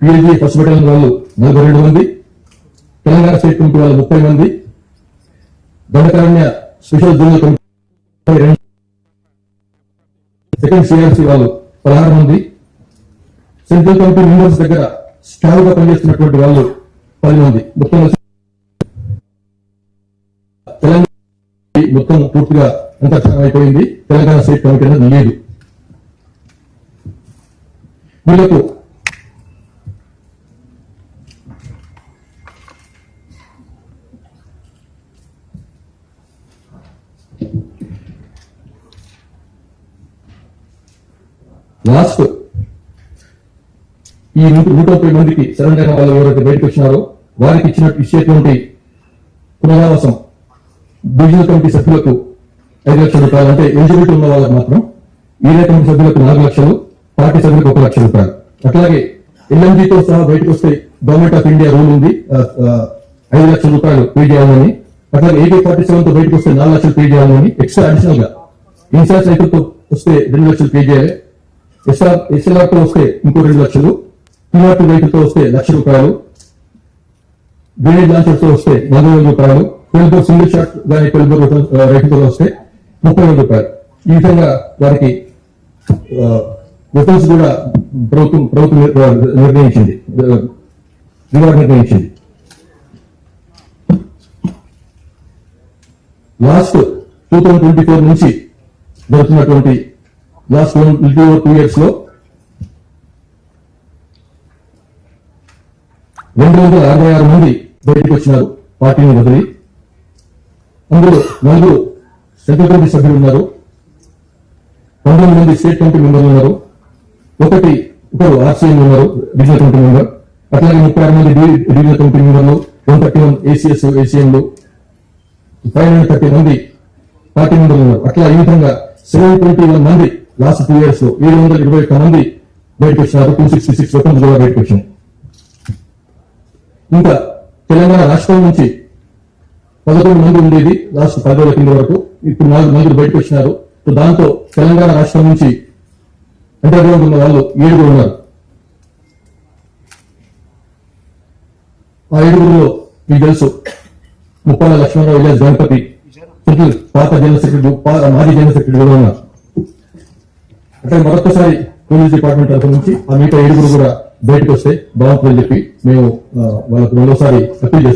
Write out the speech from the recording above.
పీఎల్జీ first battalion వాళ్ళు 42 మంది, Telangana state committee వాళ్ళు 30 మంది, Dandakaranya special zonal committee second CRC వాళ్ళు 16 మంది, సెంట్రల్ కమిటీ మెంబర్స్ దగ్గర స్టాఫ్ గా పనిచేస్తున్నటువంటి వాళ్ళు 10 మంది. మొత్తం తెలంగాణ మొత్తం పూర్తిగా అంతర్క్షణం అయిపోయింది. తెలంగాణ స్టేట్ కమిటీ అనేది లేదు. వీళ్లకు లాస్ట్ ఈ 130 మందికి సరెండర్ అయిన వాళ్ళు ఎవరైతే బయటకు వచ్చినారో వారికి ఇచ్చేటువంటి పునరావాసం డివిజనల్ కమిటీ సభ్యులకు 5 లక్షల రూపాయలు, అంటే ఎలిజిబిలిటీ ఉన్న వాళ్ళకి మాత్రం, ఈడే కమిటీ సభ్యులకు 4 లక్షలు, పార్టీ సభ్యులకు 1 లక్ష రూపాయలు. అట్లాగే ఎల్ఎంజీతో సహా బయటకు వస్తే గవర్నమెంట్ ఆఫ్ ఇండియా రూల్ ఉంది 5 లక్షల రూపాయలు పే చేయాలని. అట్లాగే AK-47 తో బయటకు వస్తే 4 లక్షలు పే చేయాలని. ఎక్స్ట్రా అడిషనల్ గా ఇన్సార్జ్ రైతులతో వస్తే 2 లక్షలు పే చేయాలి. SLR తో వస్తే ఇంకో 2 లక్షలు, PRT రైతులతో వస్తే 1 లక్ష రూపాయలు, గ్రెనేడ్ లాంచర్ తో వస్తే 40,000 రూపాయలు, పెళ్లిబోర్ సింగిల్ షాట్ గానీ పెళ్లిబోర్ రైతులతో వస్తే 30,000 రూపాయలు. ఈ విధంగా వారికి వెపన్స్ కూడా ప్రభుత్వం నిర్ణయించింది, రివార్డ్ నిర్ణయించింది. లాస్ట్ 2024 నుంచి జరుగుతున్నటువంటి లాస్ట్ 2 ఇయర్స్ లో 266 మంది బయటకు వచ్చినారు పార్టీని వదిలి. అందులో 4 సెంట్రల్ కమిటీ సభ్యులు ఉన్నారు, 19 మంది స్టేట్ కమిటీ మెంబర్లు ఉన్నారు, ఒకరు RCM ఉన్నారు రీజనల్ కమిటీ మెంబర్, అట్లాగే 36 మంది రీజనల్ కమిటీ మెంబర్లు, 131 ACS ACMలు, 530 మంది పార్టీ మెంబర్లు ఉన్నారు. అట్లా ఈ విధంగా 721 మంది లాస్ట్ 2 ఇయర్స్ లో 721 మంది బయటకు వచ్చినారు. 266 వెపన్స్ కూడా బయటకు వచ్చినాయి. ఇంకా తెలంగాణ రాష్ట్రం నుంచి 11 మంది ఉండేది లాస్ట్ 10 రోజుల కింద వరకు, ఇప్పుడు 4 మంది బయటకు వచ్చినారు. దాంతో తెలంగాణ రాష్ట్రం నుంచి అండర్ గ్రౌండ్ ఉన్న వాళ్ళు 7 ఉన్నారు. ఆ 7లో మీకు తెలుసు ముప్పాల లక్ష్మణరావు, ఇలియాస్ గణపతి, పాత జనరల్ సెక్రటరీ, మాజీ జనరల్ సెక్రటరీ కూడా ఉన్నారు. అంటే మరొకసారి పోలీస్ డిపార్ట్మెంట్ తరఫు నుంచి ఆ మిగతా 7 కూడా బయటకు వస్తే బాగుంటుందని చెప్పి మేము వాళ్ళకు రెండోసారి అప్పీల్ చేస్తాం.